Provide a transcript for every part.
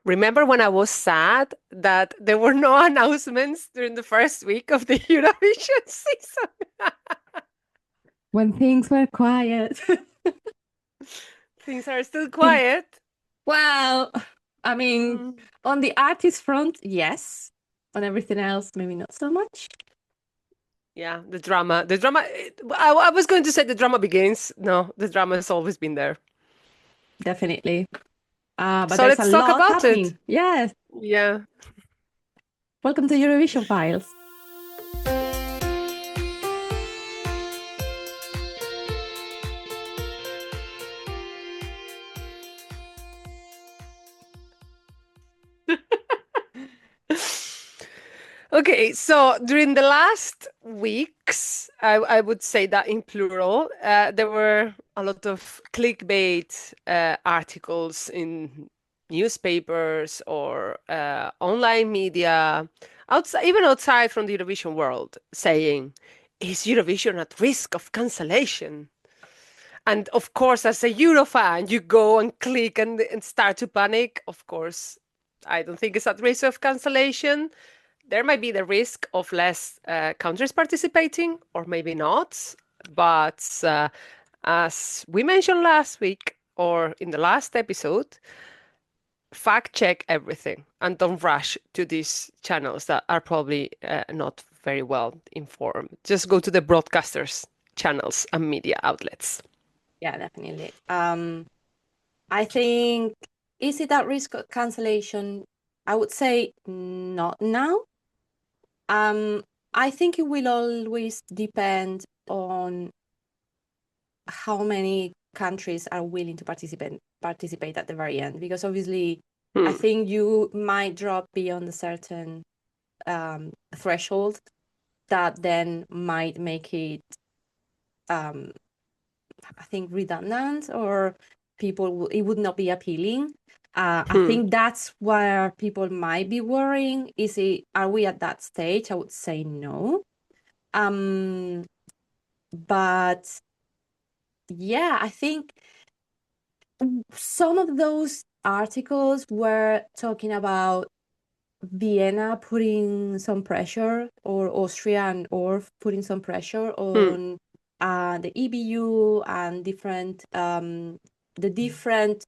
Remember when I was sad that there were no announcements during the first week of the Eurovision season? When things were quiet. Things are still quiet. Well, I mean, Mm. on the artist front, yes. On everything else, maybe not so much. Yeah, the drama. The drama. I was going to say the drama begins. No, the drama has always been there. Definitely. But So there's a let's talk lot about it. happening. Yes. Yeah. Welcome to Eurovisionphiles. Okay, so during the last weeks, I would say that in plural, there were a lot of clickbait articles in newspapers or online media, outside, even outside from the Eurovision world, saying, "Is Eurovision at risk of cancellation?" And of course, as a Euro fan, you go and click and start to panic. Of course, I don't think it's at risk of cancellation. There might be the risk of less countries participating, or maybe not. But as we mentioned last week or in the last episode, fact check everything and don't rush to these channels that are probably not very well informed. Just go to the broadcasters' channels and media outlets. Yeah, definitely. I think, is it at risk of cancellation? I would say not now. Um, I think it will always depend on how many countries are willing to participate at the very end, because obviously I Hmm. think you might drop beyond a certain threshold that then might make it I think redundant, or it would not be appealing. I Hmm. think that's where people might be worrying. Are we at that stage? I would say no. Um, but yeah, I think some of those articles were talking about Vienna putting some pressure, or Austria and Orff putting some pressure Hmm. on the EBU and the different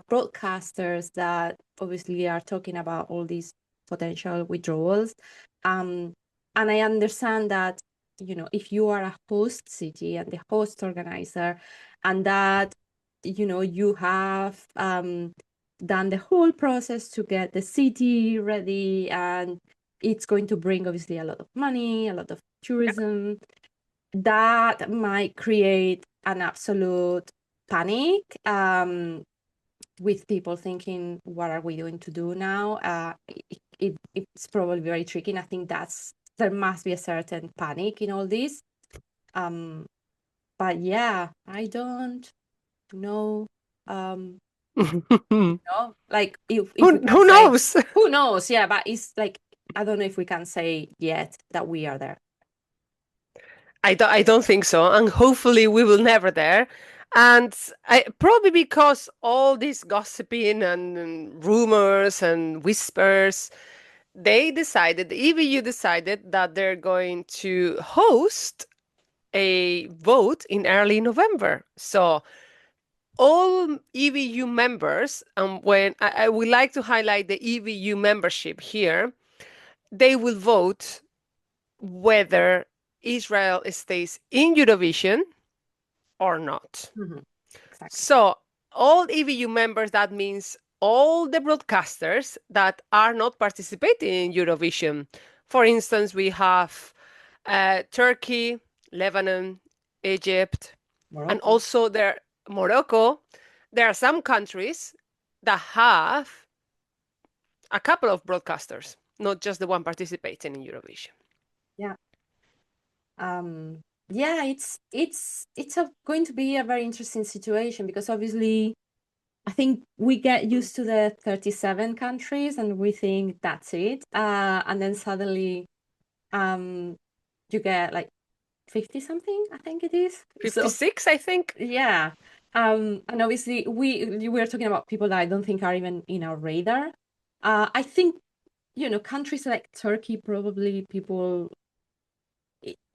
broadcasters that obviously are talking about all these potential withdrawals. Um, and I understand that, if you are a host city and the host organizer, and that, you have done the whole process to get the city ready, and it's going to bring obviously a lot of money, a lot of tourism, that might create an absolute panic, with people thinking, what are we going to do now? It's probably very tricky, and I think there must be a certain panic in all this. But yeah, I don't know. um like, if we can Who say, knows? who knows? Yeah, but it's like, I don't know if we can say yet that we are there. I don't think so, and hopefully we will never there. And probably because all this gossiping and rumors and whispers, the EVU decided that they're going to host a vote in early November. So all EVU members, and when I would like to highlight the EVU membership here, they will vote whether Israel stays in Eurovision or not. Mhm. Exactly. So, all EVU members, that means all the broadcasters that are not participating in Eurovision. For instance, we have Turkey, Lebanon, Egypt, and Morocco. also there Morocco. There are some countries that have a couple of broadcasters, not just the one participating in Eurovision. Yeah. um yeah, it's going to be a very interesting situation, because obviously I think we get used to the 37 countries and we think that's it, and then suddenly um you get like 50 something, I think it is. So 56, I think. yeah. And obviously we were talking about people that I don't think are even in our radar. I think, countries like Turkey, probably people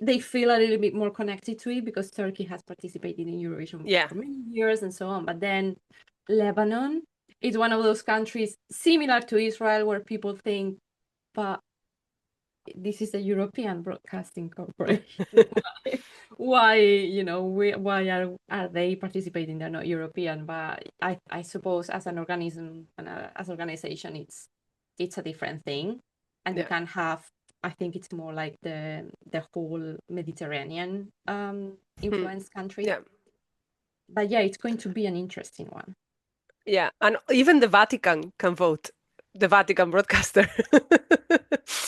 they feel a little bit more connected to it because Turkey has participated in Eurovision Yeah. for many years and so on. But then Lebanon is one of those countries similar to Israel where people think, but this is a European broadcasting corporation. Why, why are they participating? They're not European, but I suppose as an organism and as organization, it's a different thing, and you Yeah. can have. I think it's more like the whole Mediterranean Hmm. influenced countries. Yeah. But yeah, it's going to be an interesting one. Yeah. And even the Vatican can vote. The Vatican broadcaster.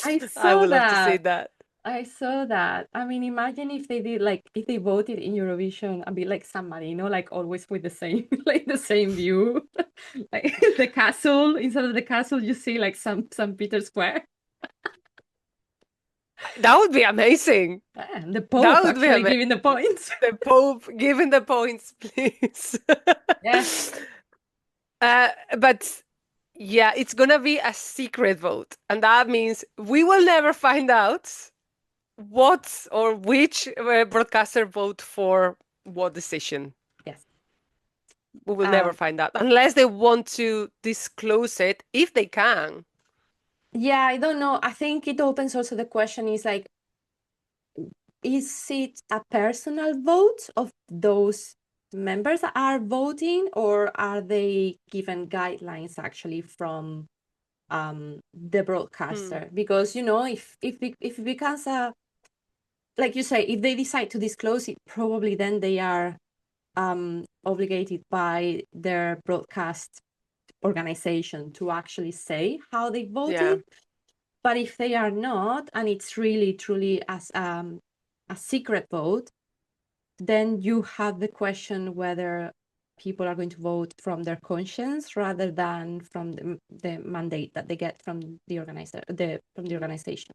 I I saw would love to see that. that. I saw that. I mean, imagine if they did like if they voted in Eurovision a bit like San Marino, like always with the same like the same view. Like the castle, instead of the castle, you see like some Peter Square. That would be amazing. And the That Pope would be actually amazing. giving the points. The Pope giving the points, please. Yeah. Uh, but yeah, it's gonna be a secret vote, and that means we will never find out what or which broadcaster vote for what decision. Yes. We will never Um, find out unless they want to disclose it, if they can. yeah, I don't know. I think it opens also the question is like, is it a personal vote of those members that are voting, or are they given guidelines actually from the Hmm. broadcaster? Because if it becomes a, like you say, if they decide to disclose it, probably then they are obligated by their broadcast organization to actually say how they Yeah, voted. But if they are not, and it's really truly as a secret vote, then you have the question whether people are going to vote from their conscience rather than from the mandate that they get from the organizer, from the organization,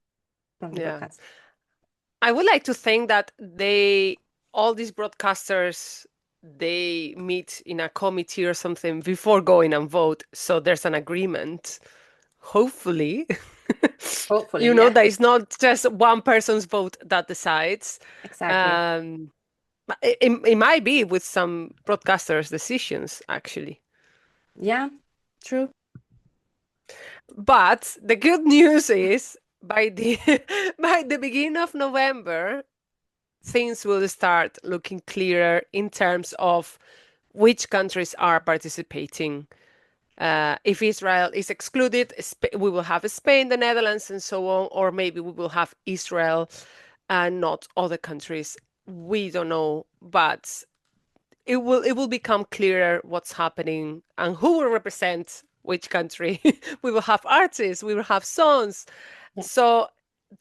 from the yeah. broadcast. I would like to think that all these broadcasters, they meet in a committee or something before going and vote, so there's an agreement. Hopefully, Hopefully, yeah, that it's not just one person's vote that decides. exactly. Um, it might be with some broadcasters' decisions, actually. Yeah, true. But the good news is by the by the beginning of November, things will start looking clearer in terms of which countries are participating. If Israel is excluded, we will have Spain, the Netherlands, and so on, or maybe we will have Israel and not other countries. We don't know, but it will become clearer what's happening and who will represent which country. We will have artists, we will have songs. Yeah. So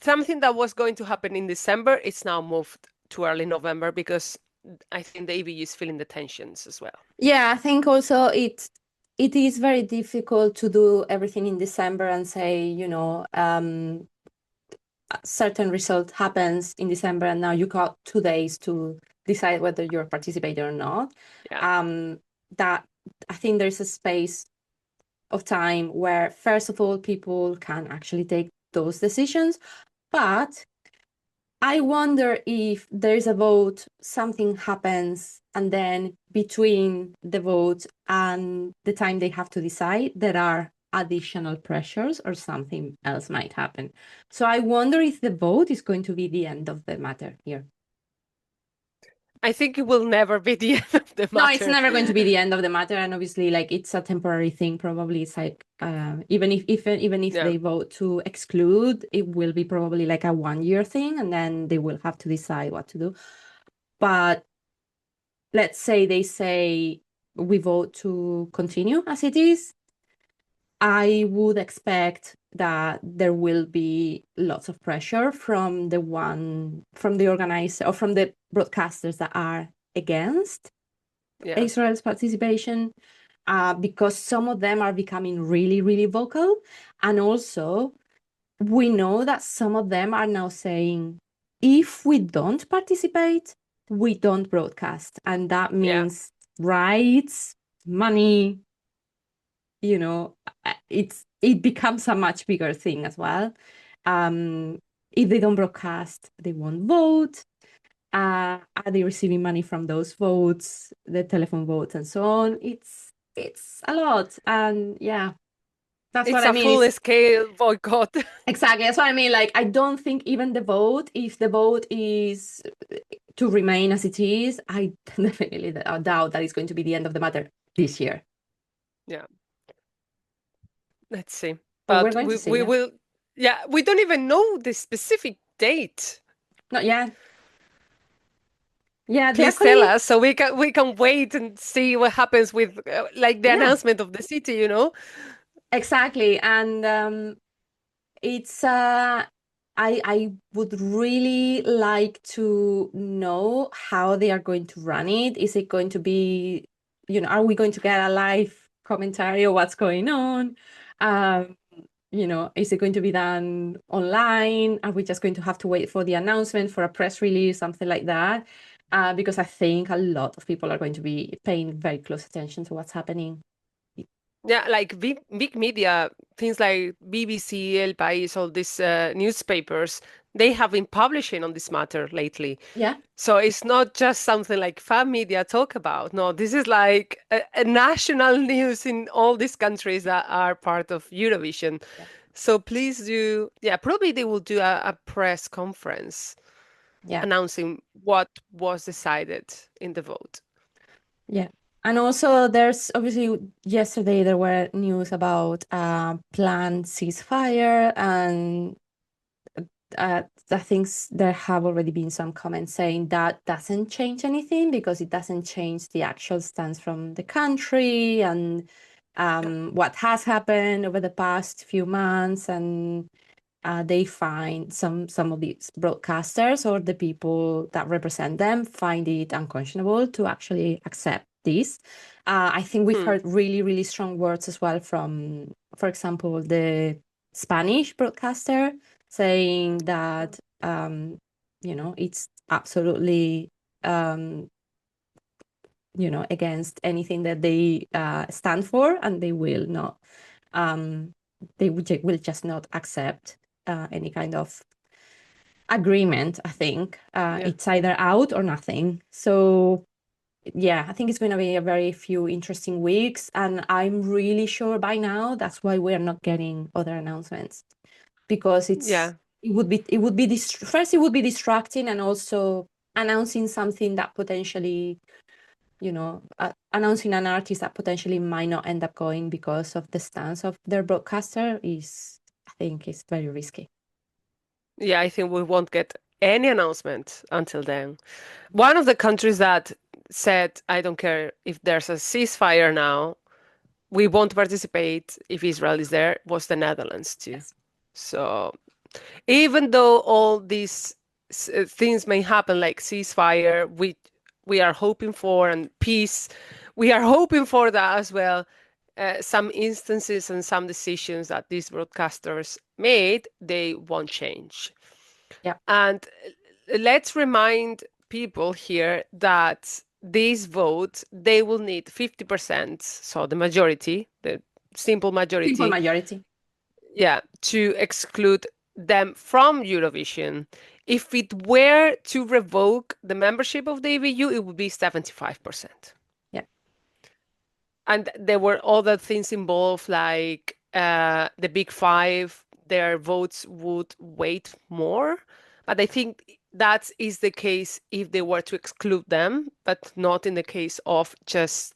something that was going to happen in December, it's now moved to early November because I think the EBU is feeling the tensions as well. Yeah, I think also it is very difficult to do everything in December and say, a certain result happens in December and now you got 2 days to decide whether you're participating or not. Yeah, That I think there's a space of time where, first of all, people can actually take those decisions. But I wonder if there's a vote, something happens, and then between the vote and the time they have to decide, there are additional pressures or something else might happen. So I wonder if the vote is going to be the end of the matter here. I think it will never be the end of the No, it's matter. never going to be the end of the matter, and obviously, like it's a temporary thing. Probably, it's like even if Yeah, they vote to exclude, it will be probably like a 1 year thing, and then they will have to decide what to do. But let's say they say we vote to continue as it is, I would expect that there will be lots of pressure from the organizer or from the broadcasters that are against yeah, Israel's participation, because some of them are becoming really, really vocal. And also, we know that some of them are now saying, if we don't participate, we don't broadcast. And that yeah. means rights, money. it becomes a much bigger thing as well. If they don't broadcast, they won't vote. Are they receiving money from those votes, the telephone votes, and so on? It's a lot, and yeah, that's what It's I a mean. It's full-scale boycott. exactly that's what I mean. Like, I don't think even the vote, if the vote is to remain as it is, I definitely doubt that it's going to be the end of the matter this year. Yeah, let's see. But we're But going to see, we yeah. will, yeah, we don't even know the specific date. Not yet. Yeah, they Please tell actually, us so we can wait and see what happens with like the yeah, announcement of the city, you know? exactly. And it's I would really like to know how they are going to run it. Is it going to be, are we going to get a live commentary of what's going on? Um, is it going to be done online? Are we just going to have to wait for the announcement, for a press release, something like that? Because I think a lot of people are going to be paying very close attention to what's happening. Yeah, like big media, things like BBC, El País, all these newspapers, they have been publishing on this matter lately. Yeah, So it's not just something like fan media talk about. No, this is like a national news in all these countries that are part of Eurovision. yeah, So please do, yeah, probably they will do a press conference yeah. announcing what was decided in the vote. Yeah. And also, there's obviously yesterday there were news about planned ceasefire, and I think there have already been some comments saying that doesn't change anything because it doesn't change the actual stance from the country and Yeah. what has happened over the past few months, and they find some of these broadcasters or the people that represent them find it unconscionable to actually accept this. I think we've Hmm. heard really, really strong words as well from, for example, the Spanish broadcaster saying that it's absolutely against anything that they stand for, and they will not will just not accept any kind of agreement. I think Yeah. it's either out or nothing. So yeah, I think it's going to be a very few interesting weeks, and I'm really sure by now that's why we're not getting other announcements, because Yeah. first it would be distracting, and also announcing something that potentially, announcing an artist that potentially might not end up going because of the stance of their broadcaster I think, is very risky. Yeah, I think we won't get any announcement until then. One of the countries that said, I don't care if there's a ceasefire now, we won't participate if Israel is there, was the Netherlands too. Yes. So even though all these things may happen, like ceasefire, we are hoping for, and peace, we are hoping for that as well. Some instances and some decisions that these broadcasters made, they won't change. Yeah. And let's remind people here that these votes, they will need 50%, so the majority, the simple Simple majority, majority. yeah, to exclude them from Eurovision. If it were to revoke the membership of the EBU, it would be 75%. Yeah. And there were other things involved, like the big five, their votes would weight more. But I think that is the case if they were to exclude them, but not in the case of just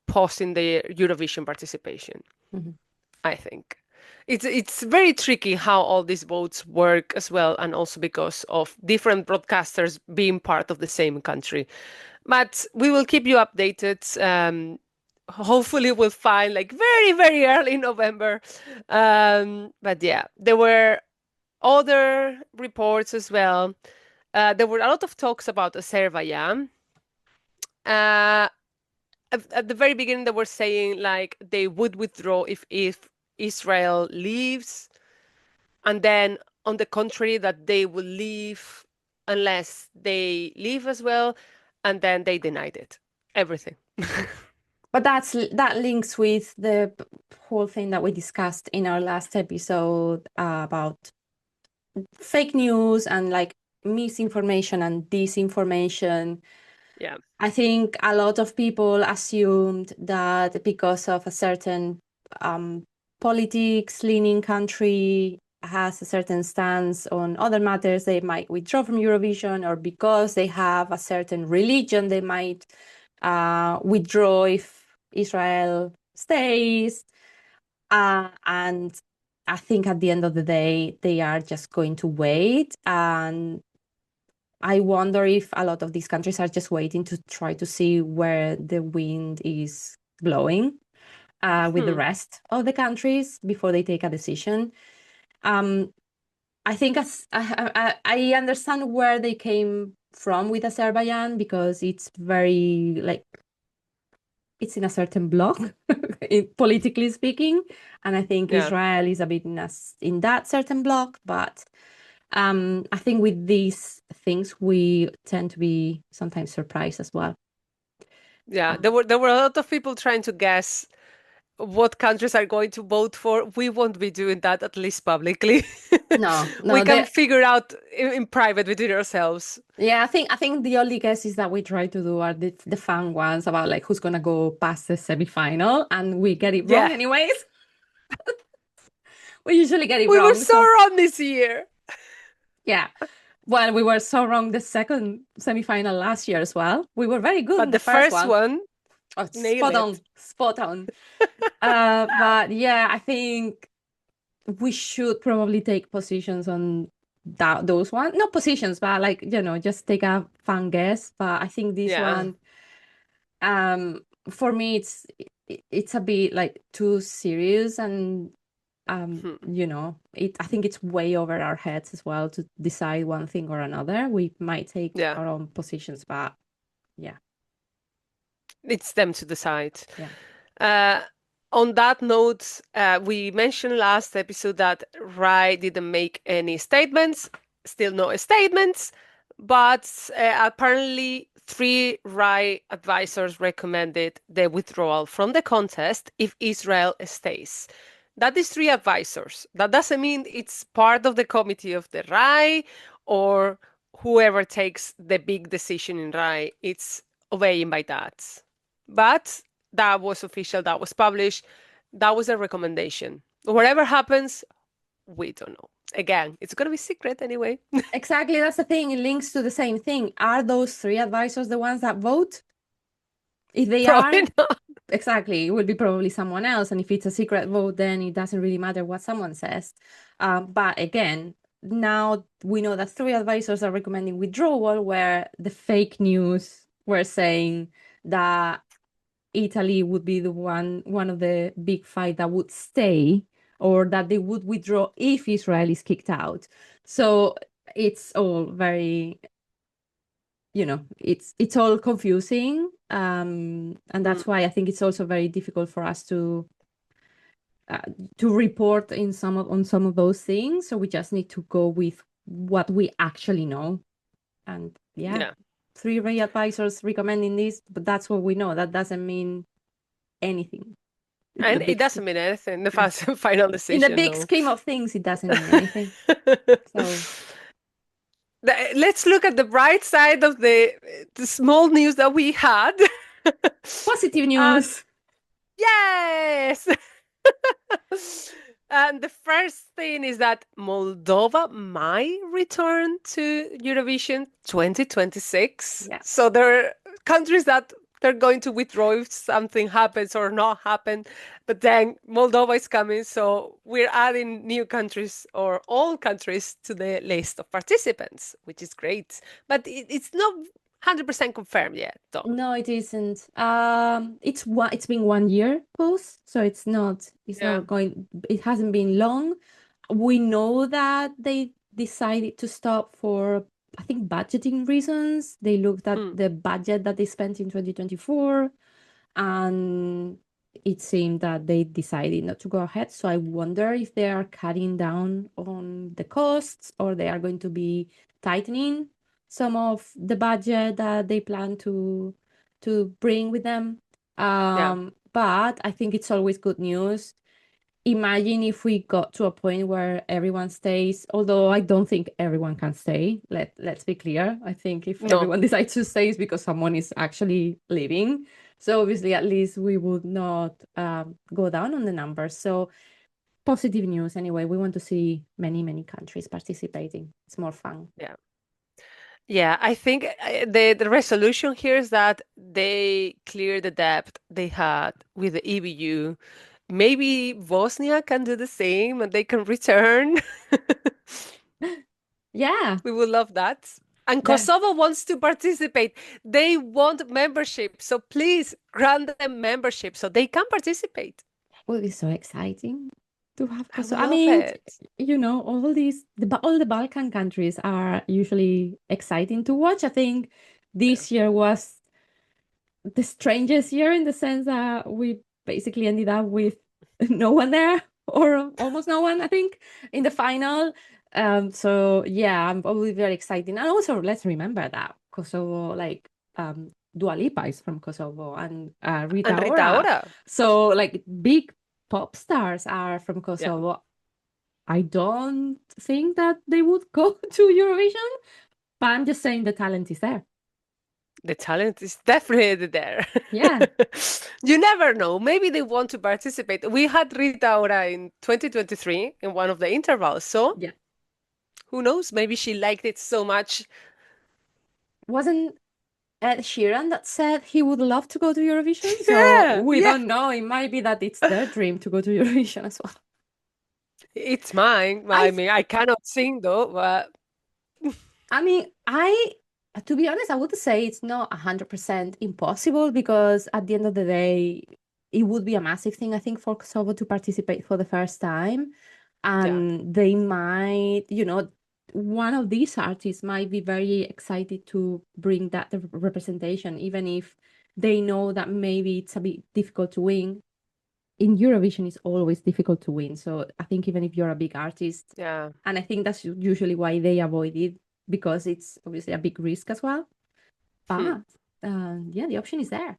pausing the Eurovision participation, Mhm. I think. It's very tricky how all these votes work as well, and also because of different broadcasters being part of the same country. But we will keep you updated. Hopefully we'll find like very, very early November. But yeah, there were other reports as well. There were a lot of talks about Azerbaijan. Uh, at the very beginning, they were saying like they would withdraw if Israel leaves, and then on the contrary, that they will leave unless they leave as well, and then they denied it. Everything. But that links with the whole thing that we discussed in our last episode about fake news and like misinformation and disinformation. Yeah. I think a lot of people assumed that because of a certain politics leaning country has a certain stance on other matters, they might withdraw from Eurovision, or because they have a certain religion, they might withdraw if Israel stays. And I think at the end of the day, they are just going to wait. And I wonder if a lot of these countries are just waiting to try to see where the wind is blowing with the rest of the countries before they take a decision. I think I understand where they came from with Azerbaijan, because it's very like it's in a certain block, politically speaking, and I think Yeah. Israel is a bit in that certain block. But I think with these things we tend to be sometimes surprised as well. Yeah. There were a lot of people trying to guess what countries are going to vote for. We won't be doing that, at least publicly. No, We no, can figure out in private between ourselves. yeah, I think the only guesses that we try to do are the fun ones about like who's gonna go past the semifinal, and we get it wrong Yeah. anyways. We usually get it We were wrong. so So wrong this year. yeah. Well, we were so wrong the second semifinal last year as well. We were very good in But the the first first one. one, Oh, nail spot it. on, spot on. But yeah, I think we should probably take positions on those ones. Not positions, but like, just take a fun guess. But I think this Yeah. one, for me, it's a bit like too serious, and Hmm. I think it's way over our heads as well to decide one thing or another. We might take Yeah. our own positions, but yeah, It's them to decide. yeah. Uh, on that note, we mentioned last episode that Rai didn't make any statements, still no statements, but apparently three Rai advisors recommended the withdrawal from the contest if Israel stays. That is three advisors. That doesn't mean it's part of the committee of the Rai or whoever takes the big decision in Rai. It's obeying by that. But that was official, that was published, that was a recommendation. Whatever happens, we don't know. Again, it's going to be secret anyway. Exactly, that's the thing. It links to the same thing. Are those three advisors the ones that vote? If they are, Probably not. exactly, it will be probably someone else. And if it's a secret vote, then it doesn't really matter what someone says. But again, now we know that three advisors are recommending withdrawal, where the fake news were saying that Italy would be the one of the big five that would stay, or that they would withdraw if Israel is kicked out. So it's all very, it's all confusing. And Mm, that's why I think it's also very difficult for us to report on some of those things. So we just need to go with what we actually know. And yeah, yeah. three advisors recommending this, but that's what we know. That doesn't mean anything in the And it big doesn't scheme. mean anything, the No. final In the decision, big no. scheme of things, it doesn't mean anything. So Let's look at the bright side of the small news that we had. positive And news. yes! And the first thing is that Moldova might return to Eurovision 2026. Yeah. So there are countries that they're going to withdraw if something happens or not happen. But then Moldova is coming, so we're adding new countries or all countries to the list of participants, which is great. But it's not 100% confirmed yet, though. No, it isn't. It's been 1 year post, so Yeah. it hasn't been long. We know that they decided to stop for, I think, budgeting reasons. They looked at Hmm. the budget that they spent in 2024, and it seemed that they decided not to go ahead. So I wonder if they are cutting down on the costs, or they are going to be tightening some of the budget that they plan to bring with them. Yeah. But I think it's always good news. Imagine if we got to a point where everyone stays, although I don't think everyone can stay. Let's be clear. I think if No. everyone decides to stay, it's because someone is actually leaving. So obviously, at least we would not go down on the numbers. So positive news anyway. We want to see many, many countries participating. It's more fun. Yeah. Yeah, I think the resolution here is that they clear the debt they had with the EBU. Maybe Bosnia can do the same and they can return. Yeah, We would love that. And that Kosovo wants to participate. They want membership. So please grant them membership so they can participate. will be so exciting to have I would Kosovo. I love mean, it. all the Balkan countries are usually exciting to watch. I think Yeah. this year was the strangest year in the sense that we basically ended up with no one there or almost no one, I think, in the final. So yeah, I'm probably very excited. And also let's remember that Kosovo, like Dua Lipa is from Kosovo and And Rita Rita Ora. Ora. So like big pop stars are from Yeah. Kosovo. I don't think that they would go to Eurovision, but I'm just saying the talent is there. The talent is definitely there. Yeah, You never know. Maybe they want to participate. We had Rita Ora in 2023 in one of the intervals. So yeah. who knows? Maybe she liked it so much. Wasn't Ed Sheeran that said he would love to go to Eurovision? So Yeah, we yeah. don't know. It might be that it's their dream to go to Eurovision as well. It's mine. I I mean, I cannot sing though, but I mean, to be honest, I would say it's not 100% impossible because at the end of the day, it would be a massive thing, I think, for Kosovo to participate for the first time. yeah, And they might, one of these artists might be very excited to bring that representation, even if they know that maybe it's a bit difficult to win. In Eurovision, it's always difficult to win. So I think even if you're a big artist, yeah. and I think that's usually why they avoid it because it's obviously a big risk as well. Hmm. But yeah, the option is there.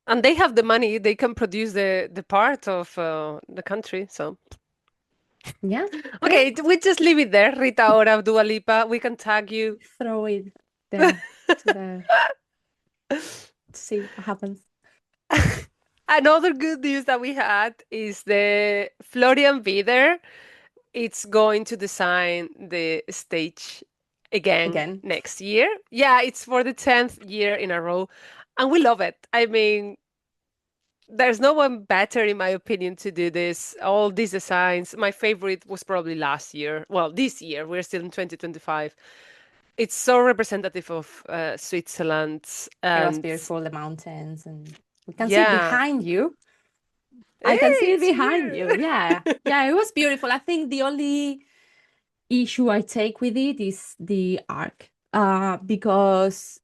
And they have the money. They can produce the part of the country. So Yeah, yeah, okay, we just leave it there. Rita Ora, Dua Lipa. We can tag you. throw it there to the to see what happens. Another good news that we had is the Florian Wieder. It's going to design the stage again Again. next year. Yeah, it's for the 10th year in a row. And we love it. I mean, there's no one better, in my opinion, to do this. All these designs. My favorite was probably last year. Well, this year. We're still in 2025. It's so representative of Switzerland. It was And beautiful, the mountains, and we can see it yeah, behind you. I can hey, see it it's behind you. here. Yeah, yeah, it was beautiful. I think the only issue I take with it is the arc. Because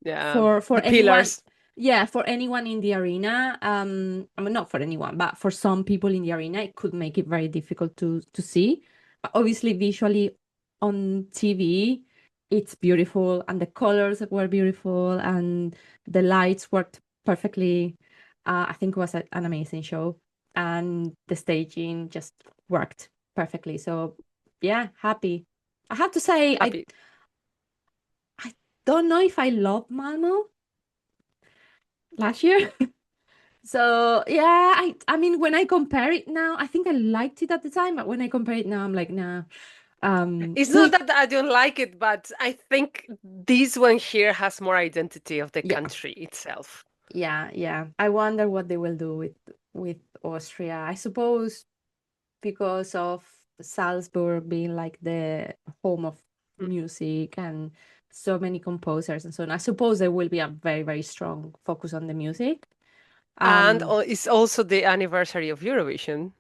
Yeah, for the anyone, pillars. yeah, for anyone in the arena, I mean not for anyone, but for some people in the arena, it could make it very difficult to see. But obviously, visually on TV, it's beautiful, and the colors were beautiful, and the lights worked perfectly. I think it was an amazing show, and the staging just worked perfectly. So yeah, happy. I have to say, Happy. I don't know if I love Malmo last year. So yeah, I mean when I compare it now, I think I liked it at the time, but when I compare it now, I'm like, nah. It's not Like that I don't like it, but I think this one here has more identity of the yeah, country itself. yeah, yeah. I wonder what they will do with Austria. I suppose because of Salzburg being like the home of Mm. music and so many composers and so on. I suppose there will be a very, very strong focus on the music. And Um, it's also the anniversary of Eurovision,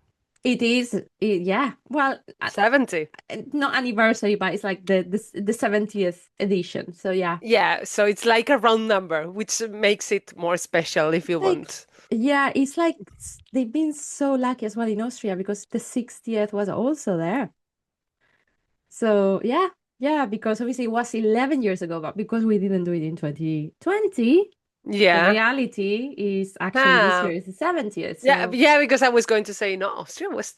yeah. Well, 70. not anniversary, but it's like the 70th edition. So yeah, Yeah, so it's like a round number, which makes it more special if you like want. yeah, it's like they've been so lucky as well in Austria because the 60th was also there. So yeah, yeah, because obviously it was 11 years ago, but because we didn't do it in 2020, The Yeah. reality is actually this year Ah, is the 70th. yeah, So yeah, because I was going to say no, Austria was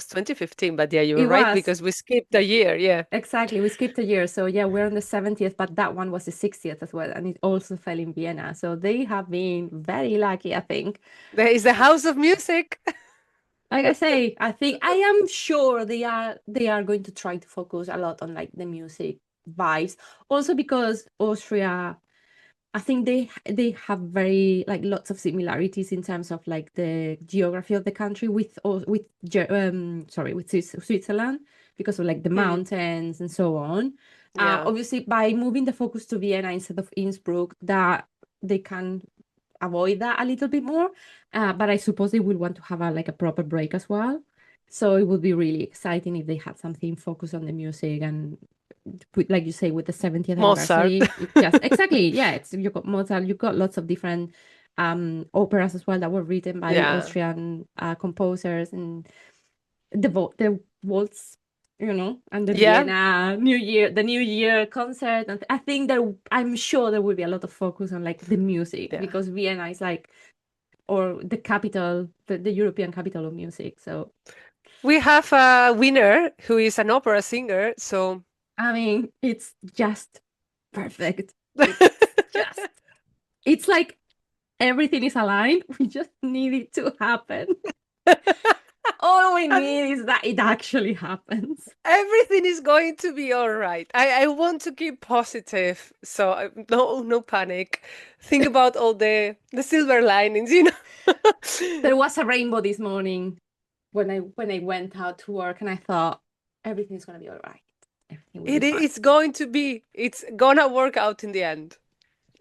2015, but yeah, you were it right was because we skipped a year. Yeah. exactly, we skipped a year. So yeah, we're on the 70th, but that one was the 60th as well. And it also fell in Vienna. So they have been very lucky, I think. There is the House of Music. Like I say, I think I am sure they are going to try to focus a lot on like the music vibes. Also because Austria, I think they have very like lots of similarities in terms of like the geography of the country with Switzerland because of like the Hmm. mountains and so on. Yeah, Obviously, by moving the focus to Vienna instead of Innsbruck, that they can avoid that a little bit more. But I suppose they will want to have like a proper break as well. So it would be really exciting if they had something focused on the music and like you say, with the 70th Mozart. anniversary, it just exactly, yeah, it's you got Mozart, you got lots of different operas as well that were written by Yeah, Austrian composers and the waltz, and the yeah, Vienna New Year concert. And I think I'm sure there will be a lot of focus on like the music yeah. because Vienna is like, or the capital, the European capital of music. So, We have a winner who is an opera singer, so I mean, it's just perfect. It's just, it's like everything is aligned. We just need it to happen. All we and need is that it actually happens. everything is going to be all right. I want to keep positive, so no panic. Think about all the silver linings, you know. There was a rainbow this morning when I went out to work, and I thought everything's gonna be all right. Everything will be fine. It's going to be. It's gonna work out in the end.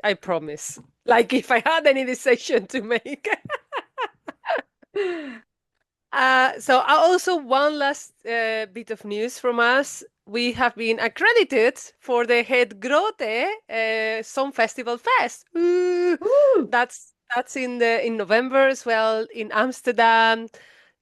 I promise. Like if I had any decision to make. Also one last bit of news from us. We have been accredited for the Het Grote Song Festival Fest. Ooh, Woo! that's in November as well in Amsterdam.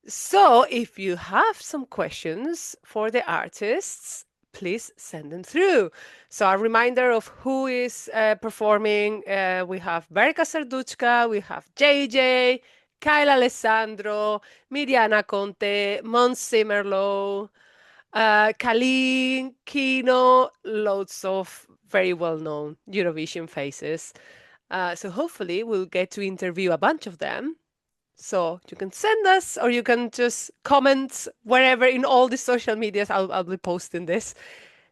So if you have some questions for the artists, please send them through. So a reminder of who is performing. We have Berka Serduchka, we have JJ, Kyle Alessandro, Miriana Conte, Mons Zimmerlow, Kalin, Kino, loads of very well-known Eurovision faces. So hopefully we'll get to interview a bunch of them. So you can send us or you can just comment wherever in all the social medias. I'll be posting this.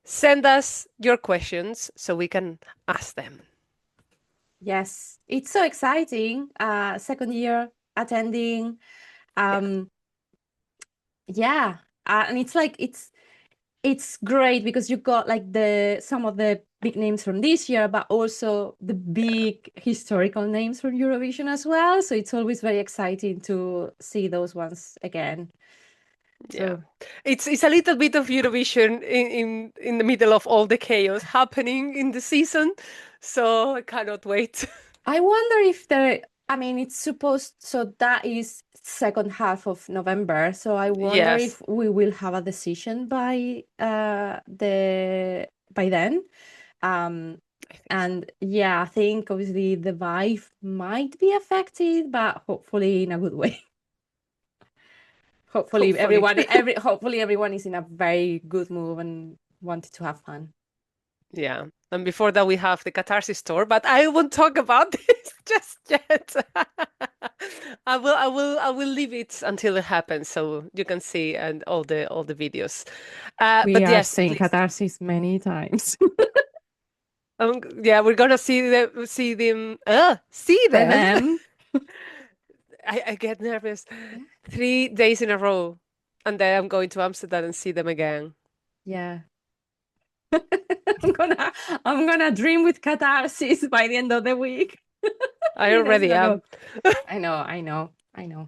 Send us your questions so we can ask them. Yes, it's so exciting. Second year attending. Yeah. Um, yeah, and it's like it's great because you got like the some of the big names from this year, but also the big historical names from Eurovision as well. So it's always very exciting to see those ones again. Yeah. So It's a little bit of Eurovision in the middle of all the chaos happening in the season. So I cannot wait. I wonder if I mean, it's supposed, so that is second half of November. So I wonder Yes, if we will have a decision by then. Um, I think so. and yeah, I think obviously the vibe might be affected, but hopefully in a good way. Hopefully. Hopefully everyone is in a very good mood and wanted to have fun. Yeah. And before that, we have the Catharsis tour, but I won't talk about this just yet. I will leave it until it happens so you can see and all the videos. We But are yes, saying please. catharsis many times. Yeah, we're gonna see And them. then, I get nervous. 3 days in a row, and then I'm going to Amsterdam and see them again. yeah. I'm gonna I'm gonna dream with catharsis by the end of the week. I 3 days in already a row. am. I know.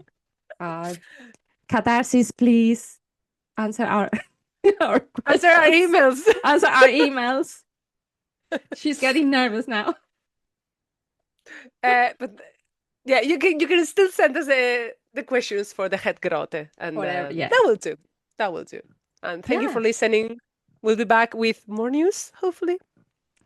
Uh, catharsis, please answer our our Answer our questions. emails. Answer our emails. She's getting nervous now. But yeah, you can still send us the questions for the Het Grote, and Whatever. Yeah. that will do. That will do. And thank you Yeah. for listening. We'll be back with more news, hopefully.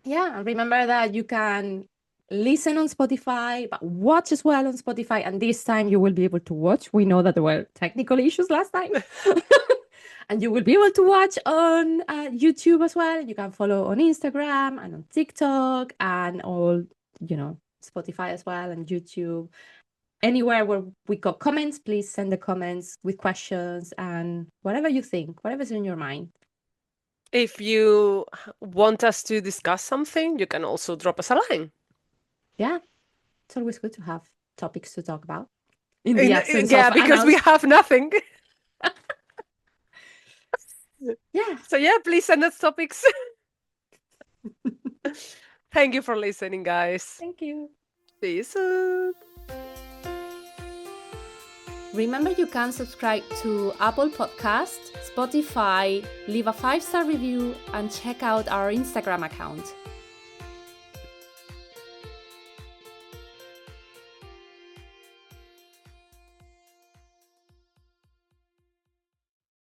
Yeah. Remember that you can listen on Spotify, but watch as well on Spotify. And this time you will be able to watch. We know that there were technical issues last time. And you will be able to watch on YouTube as well. You can follow on Instagram and on TikTok and all, Spotify as well and YouTube. Anywhere where we got comments, please send the comments with questions and whatever you think, whatever's in your mind. If you want us to discuss something, you can also drop us a line. Yeah, it's always good to have topics to talk about. In the absence of because we have nothing. Yeah. So yeah, please send us topics. Thank you for listening, guys. Thank you. See you soon. Remember, you can subscribe to Apple Podcast, Spotify, leave a 5-star review, and check out our Instagram account.